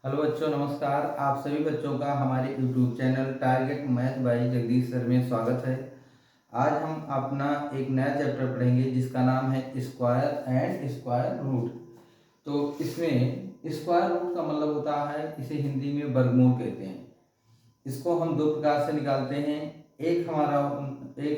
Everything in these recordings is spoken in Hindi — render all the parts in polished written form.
हेलो बच्चों, नमस्कार। आप सभी बच्चों का हमारे YouTube channel target math bye Jagdish sir में स्वागत है। आज हम अपना एक नया चैप्टर पढ़ेंगे जिसका नाम है स्क्वायर एंड स्क्वायर रूट। तो इसमें स्क्वायर रूट का मतलब होता है, इसे हिंदी में वर्गमूल कहते हैं। इसको हम दो प्रकार से निकालते हैं। एक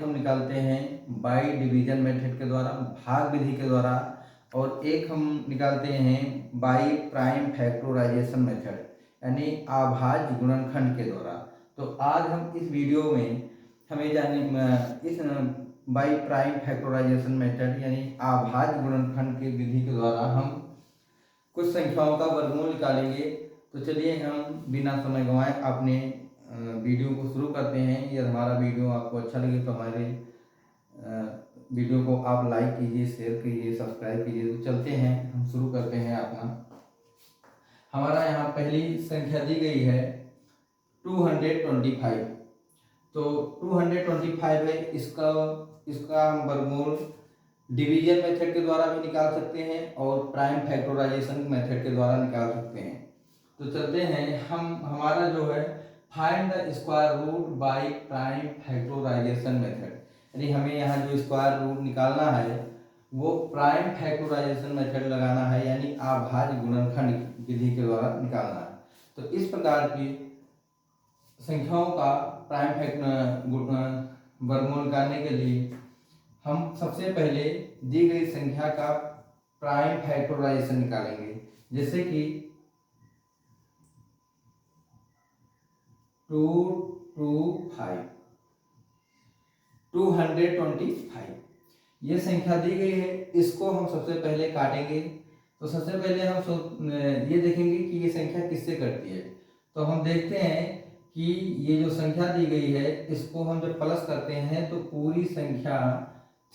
हम निकालते हैं बाई डिवीजन मेथड के द्वारा, भाग विधि के द्वारा, और एक हम निकालते हैं बाई प्राइम फैक्टराइजेशन मेथड यानी अभाज्य गुणनखंड के द्वारा। तो आज हम इस वीडियो में हमें जाने इस बाई प्राइम फैक्टराइजेशन मेथड यानी अभाज्य गुणनखंड के विधि के द्वारा हम कुछ संख्याओं का वर्गमूल निकालेंगे। तो चलिए हम बिना समय गंवाए अपने वीडियो को शुरू करते हैं। यदि हमारा वीडियो आपको अच्छा लगे तो हमारे वीडियो को आप लाइक कीजिए, शेयर कीजिए, सब्सक्राइब कीजिए। तो चलते हैं, हम शुरू करते हैं अपना। हमारा यहाँ पहली संख्या दी गई है 225। तो 225 है, इसका हम वर्गमूल डिवीजन मेथड के द्वारा भी निकाल सकते हैं और प्राइम फैक्टराइजेशन मेथड के द्वारा निकाल सकते हैं। तो चलते हैं, हमारा जो है find the square root by prime factorization method, यानी हमें यहाँ जो स्क्वायर रूट निकालना है वो प्राइम फैक्टराइजेशन मेथड लगाना है, यानी अभाज्य गुणनखंड विधि के द्वारा निकालना है। तो इस प्रकार की संख्याओं का प्राइम वर्गमूल निकालने के लिए हम सबसे पहले दी गई संख्या का प्राइम फैक्टराइजेशन निकालेंगे। जैसे कि 225 ये संख्या दी गई है, इसको हम सबसे पहले काटेंगे। तो सबसे पहले हम ये देखेंगे कि ये संख्या किससे कटती है। तो हम देखते हैं कि ये जो संख्या दी गई है इसको हम जब प्लस करते हैं तो पूरी संख्या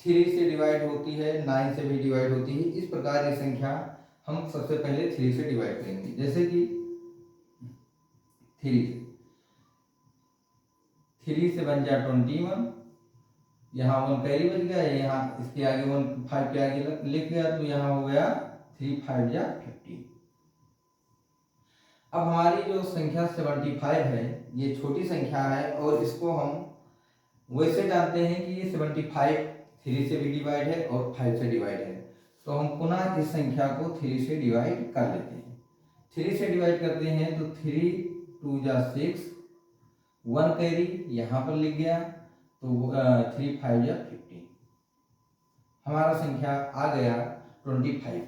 3 से डिवाइड होती है, 9 से भी डिवाइड होती है। इस प्रकार ये संख्या हम सबसे पहले 3 से डिवाइड करेंगे। जैसे कि 3 से बन जाए 21, यहाँ 1 कैरी बच गया, यहाँ इसके आगे 1 5 के आगे लिख गया, तो यहाँ हो गया 3 5 जा 50। अब हमारी जो संख्या 75 है ये छोटी संख्या है और इसको हम वैसे जानते हैं कि ये 75 3 से भी डिवाइड है और 5 से डिवाइड है। तो हम पुनः इस संख्या को 3 से डिवाइड कर लेते हैं। 3 से डिवाइड करते हैं तो 3 2 जा 6, 1 कैरी यहाँ पर लिख गया, तो 3 5 जा 50। हमारा संख्या आ गया 25।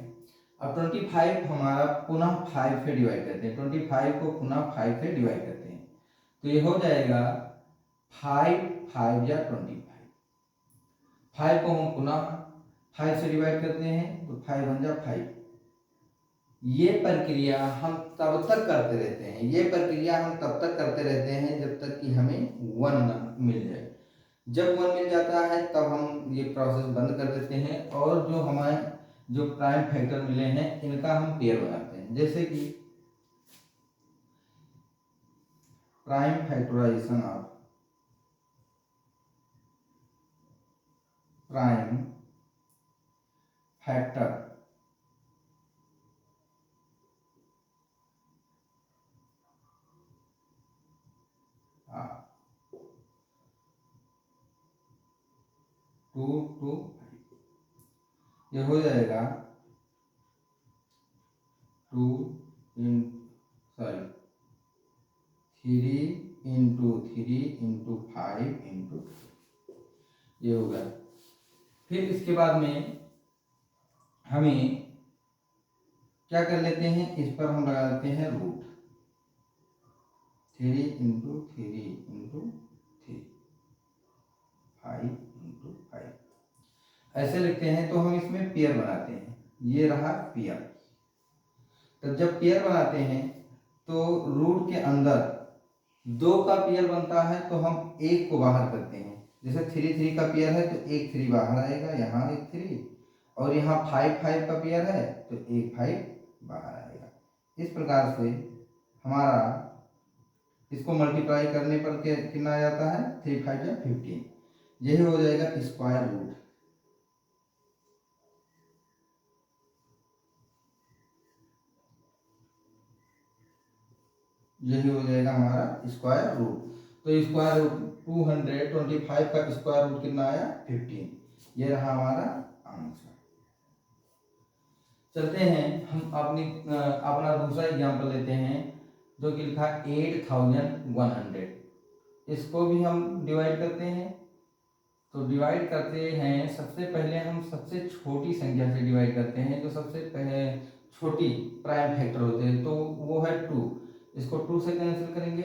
अब 25 हमारा पुनः 5 से डिवाइड करते हैं, 25 को पुनः 5 से डिवाइड करते हैं। तो ये हो जाएगा 5 5 जा 25। 5 को हम पुनः 5 से डिवाइड करते हैं तो 5 बन जा 5। ये प्रक्रिया हम तब तक करते रहते हैं, ये प्रक्रिया हम तब तक करते रहते हैं जब तक कि हमें 1 मिल जाए। जब 1 मिल जाता है तब हम ये प्रोसेस बंद कर देते हैं और जो हमारे जो प्राइम फैक्टर मिले हैं इनका हम पेयर बनाते हैं। जैसे कि prime factorization of prime factor 2 2 ये हो जाएगा 2 in sorry 3 into 3 into 5 into ये हो गया। फिर इसके बाद में हमें क्या कर लेते हैं, इस पर हम लगा देते हैं रूट 3 इंटू 3 इंटू 3 5 इंटू 5 ऐसे लिखते हैं। तो हम इसमें पेयर बनाते हैं, ये रहा पेयर। तो जब पेयर बनाते हैं तो रूट के अंदर 2 का पेयर बनता है तो हम 1 को बाहर करते हैं। जैसे 3 3 का पेयर है तो 1 3 बाहर आएगा, यहाँ 1 3, और यहाँ 5 5 का पेयर है तो 1 5 बाहर आएगा। इस प्रकार से हमारा इसको मल्टीप्लाई करने पर कितना आ जाता है, 3 5 या 15। यही हो जाएगा स्क्वायर रूट। यही हो जाएगा हमारा स्क्वायर रूट। तो स्क्वायर रूट 225 का स्क्वायर रूट कितना आया 15। ये रहा हमारा आंसर। चलते हैं हम अपना दूसरा एग्जाम्पल लेते हैं जो कि लिखा 8100। इसको भी हम डिवाइड करते हैं। तो डिवाइड करते हैं, सबसे पहले हम सबसे छोटी संख्या से डिवाइड करते हैं। जो सबसे पहले छोटी प्राइम फैक्टर होते हैं तो वो है 2। इसको 2 से कैंसिल करेंगे।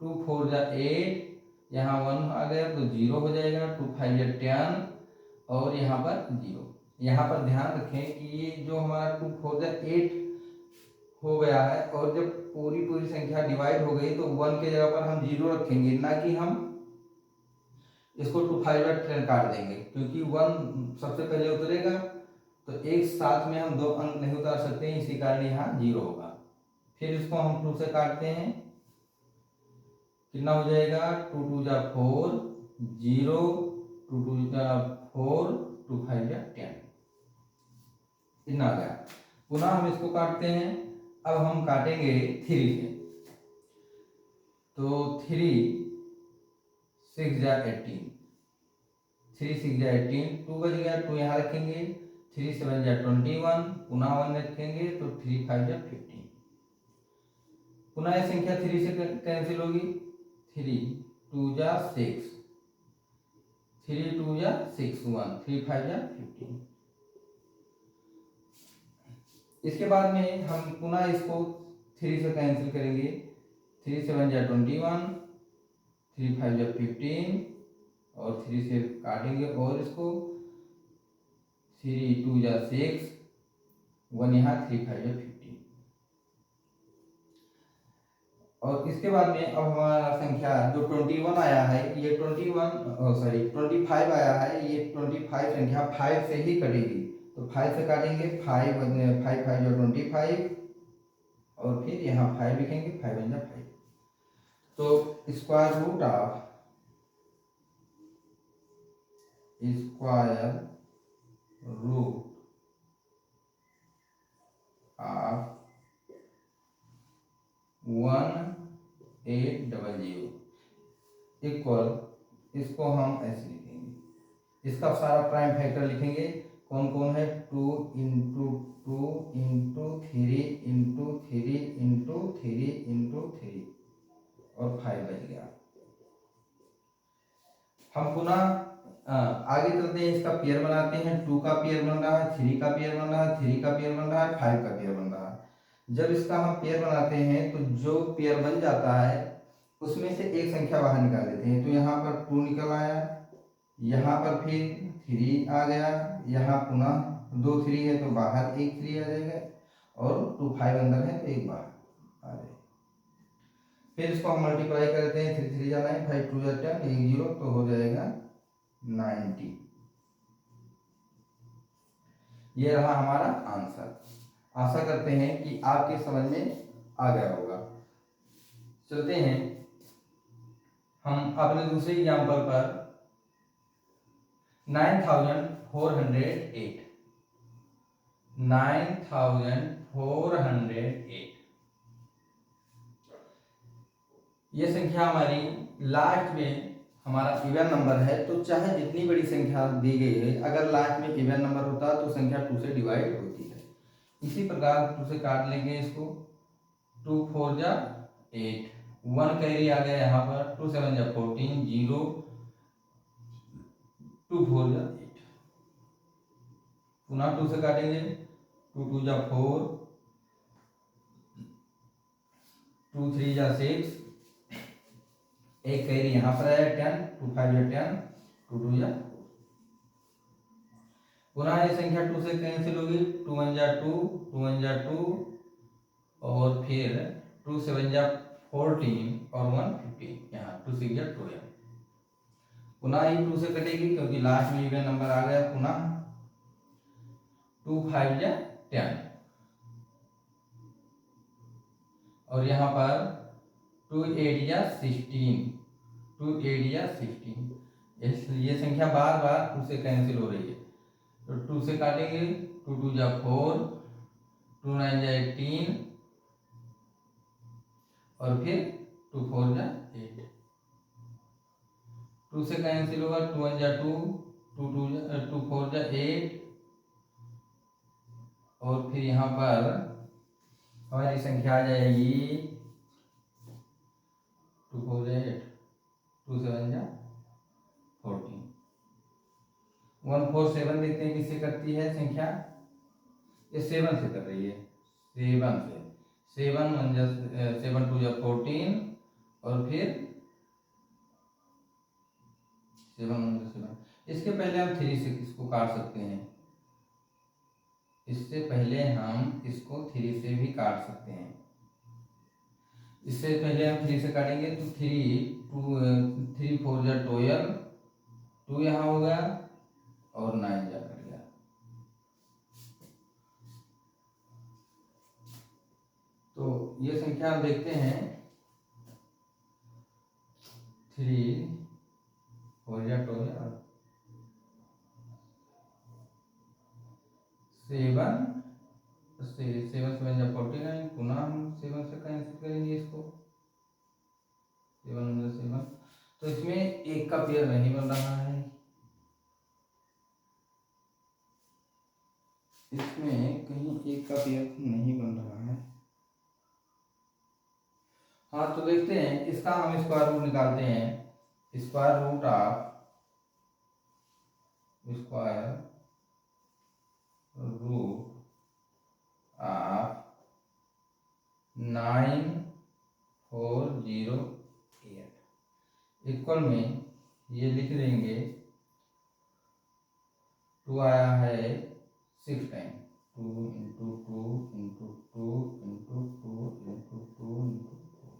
2 4 जा 8, यहाँ 1 आ गया तो 0 हो जाएगा। 2 5 जा 10 और यहाँ पर 0। यहाँ पर ध्यान रखें कि ये जो हमारा 2 4 जा 8 हो गया है, और जब पूरी संख्या डिवाइड हो गई तो 1 के जगह पर हम 0 रखेंगे, ना कि हम इसको 2 5 जा 10 काट देंगे, क्योंकि 1 सबसे पहले उतरेगा तो एक साथ में हम 2 अंक नहीं उतार सकते हैं, इसी कारण यहाँ 0 होगा। फिर इसको हम 2 से काटते हैं, कितना हो जाएगा 2 2 जा 4 0, 2 2 जा 4, 2 5 जा 10, इतना आ गया। पुनः हम इसको काटते हैं। अब हम काटेंगे 3 से। तो 3 6 जा 18, 3 6 जा 18, 2 बच गया, 2 यहाँ रखेंगे। 3 7 जा 21, पुनः 1 रखेंगे तो 3 5 जा 15। पुनः यह संख्या 3 से कैंसिल होगी। 3 2 जा 6, 3 2 जा 6 1, 3 5 जा 15। इसके बाद में हम पुनः इसको 3 से कैंसिल करेंगे। 3 7 जा 21, 3 5 जा 15 और 3 से काटेंगे, और इसको 3 2 जा 6, 1 यहाँ, 3 5 जा 15। और इसके बाद में अब हमारा संख्या जो 21 आया है, ये 25 आया है, ये 25 संख्या 5 से ही कटेगी। तो 5 से काटेंगे, 5 5 जो 25, और फिर यहाँ 5 लिखेंगे, 5 1 जा 5। तो स्क्वायर रूट ऑफ 1800 इक्वल, इसको हम ऐसे लिखेंगे, इसका सारा प्राइम फैक्टर लिखेंगे। कौन कौन है 2 into 2 into 3 into 3 into 3 into 3 और 5 बच गया। हम पुनः आगे चलते हैं, इसका पेयर बनाते हैं। 2 का पेयर बन रहा है, 3 का पेयर बन रहा है, 3 का पेयर बन रहा है, 5 का पेयर बन रहा है। जब इसका हम पेयर बनाते हैं तो जो पेयर बन जाता है उसमें से एक संख्या बाहर निकाल देते हैं। तो यहाँ पर 2 निकल आया, यहाँ पर फिर 3 आ गया, यहाँ पुनः 2 3 है तो बाहर एक 3 आ जाएगा, और 2 5 अंदर है तो एक बाहर आ जाएगा। फिर इसको हम मल्टीप्लाई करते हैं, 3 3 जा 9, 5 2 जा 10, 1 0 तो हो जाएगा 90। ये रहा हमारा आंसर। आशा करते हैं कि आपके समझ में आ गया होगा। चलते हैं हम अपने दूसरे एग्जाम्पल पर 9408। 9408 ये संख्या हमारी लास्ट में हमारा इवन नंबर है। तो चाहे जितनी बड़ी संख्या दी गई है, अगर लास्ट में इवन नंबर होता तो संख्या 2 से डिवाइड होती है। इसी प्रकार 2 से काट लेंगे इसको। 2 4 जा 8, 1 कैरी आ गया यहाँ पर। 2 7 जा 14, 0, 2 4 जा 8। पुनः 2 से काटेंगे। 2 2 जा 4, 2 3 जा 6, एक कैरी यहाँ पर आया 10, 2 5 जा 10, 2 2 जा 4। पुनः ये संख्या 2 से कैंसिल होगी। 2 1 जा 2, 2 1 जा 2, और फिर 2 7 जा 14 और 1 15, यहाँ 2 6 जा 12। पुनः ये 2 से कटेगी क्योंकि लास्ट में इवन नंबर आ गया। पुनः 2 5 जा 10, और यहाँ पर 2 8 जा 16, 2 8 जा 16। ये संख्या बार बार 2 से कैंसिल हो रही है। तो 2 से काटेंगे। 2 2 जा 4, 2 9 जा 18, और फिर 2 4 जा 8, 2 से कैंसिल होगा, 2 1 जा 2, 2 4 जा 8, और फिर यहाँ पर हमारी संख्या आ जाएगी 2 4 जा 8, 2 7 जा 14, 1 4 7 देखते हैं किससे करती है संख्या, ये 7 से कर रही है, 7 से, 7 1 जा 7 2 जा 14, और फिर 7 1 जा 7। इसके पहले हम 3 से इसको काट सकते हैं, इससे पहले हम इसको 3 से भी काट सकते हैं। इससे पहले हम 3 से काटेंगे तो 3 4 जा 12, 2 यहाँ हो गया और 9 जा कर गया। तो ये संख्या हम देखते हैं, 3 4 जा 12, 7 7 जा 49, पुनः हम 7 से कैंसिल करेंगे इसको, 7 1 जा 7। तो इसमें एक का पेयर नहीं बन रहा है, इसमें कहीं एक का पेयर नहीं बन रहा है। हाँ तो देखते हैं, इसका हम स्क्वायर रूट निकालते हैं। स्क्वायर रूट ऑफ 9 4 0 8 इक्वल में ये लिख देंगे, 2 आया है 6 time, 2 into 2 into 2 into 2 into 2 into 2।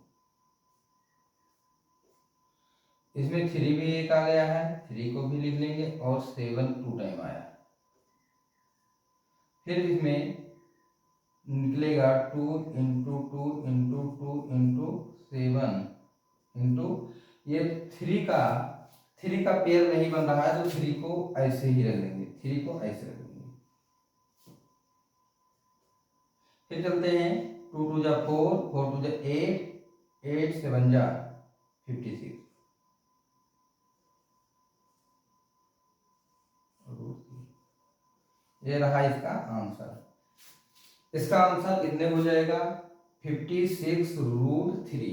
इसमें 3 भी एक आ गया है, 3 को भी लिख लेंगे, और 7 2 टाइम आया। फिर इसमें निकलेगा 2 इंटू 2 इंटू 2 इंटू 7 इंटू, ये 3 का पेयर नहीं बन रहा है तो 3 को ऐसे ही रख देंगे, 3 को ऐसे रख देंगे। फिर चलते हैं, 2 2 जा 4, 4 2 जा 8, 8 7 जा 56, ये रहा इसका आंसर। इसका आंसर कितने हो जाएगा, 56 रूट 3।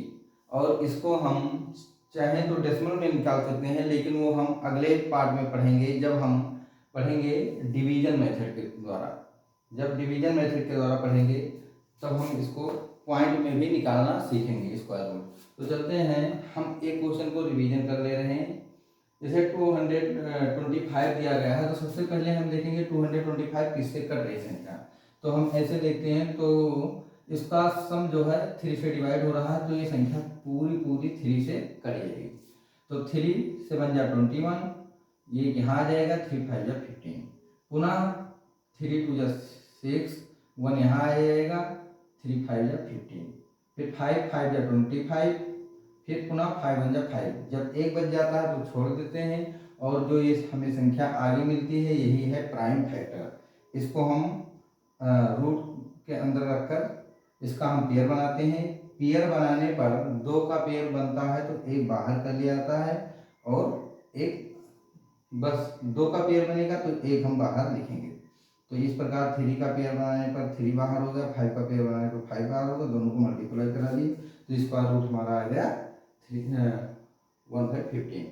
और इसको हम चाहें तो डेसिमल में निकाल सकते हैं, लेकिन वो हम अगले पार्ट में पढ़ेंगे, जब हम पढ़ेंगे डिवीजन मेथड के द्वारा। जब डिवीजन मेथड के द्वारा पढ़ेंगे तब हम इसको पॉइंट में भी निकालना सीखेंगे स्क्वायर रूट। तो चलते हैं, हम एक क्वेश्चन को रिवीजन कर ले रहे हैं। जैसे 225 दिया गया है, तो सबसे पहले हम देखेंगे 225 किससे कट रही संख्या। तो हम ऐसे देखते हैं, तो इसका सम जो है 3 से डिवाइड हो रहा है, तो ये संख्या पूरी 3 से कट जाएगी। तो 3 7 जा 21, ये यहाँ आ जाएगा, 3 5 जा 15, पुनः 3 2 जा 6, 1 यहाँ आ जाएगा, 3 5 जा 15, फिर 5 5 जा 25, फिर पुनः 5 1 जा 5। जब एक बच जाता है तो छोड़ देते हैं, और जो ये हमें संख्या आगे मिलती है यही है प्राइम फैक्टर। इसको हम रूट के अंदर रखकर इसका हम पेयर बनाते हैं। पेयर बनाने पर 2 का पेयर बनता है तो एक बाहर कर लिया जाता है, और एक बस 2 का पेयर बनेगा तो एक हम बाहर लिखेंगे। तो इस प्रकार 3 का पेयर बनाने पर 3 बाहर हो गया, 5 का पेयर बनाने पर 5 बाहर होगा, दोनों को मल्टीप्लाई करा दिए, तो स्क्वायर रूट हमारा आ गया 1/15।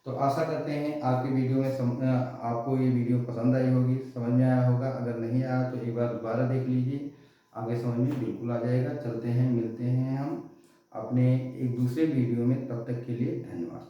तो आशा करते हैं आपकी वीडियो में आपको ये वीडियो पसंद आई होगी, समझ में आया होगा। अगर नहीं आया तो एक बार दोबारा देख लीजिए, आगे समझ में बिल्कुल आ जाएगा। चलते हैं, मिलते हैं हम अपने एक दूसरे वीडियो में, तब तक के लिए धन्यवाद।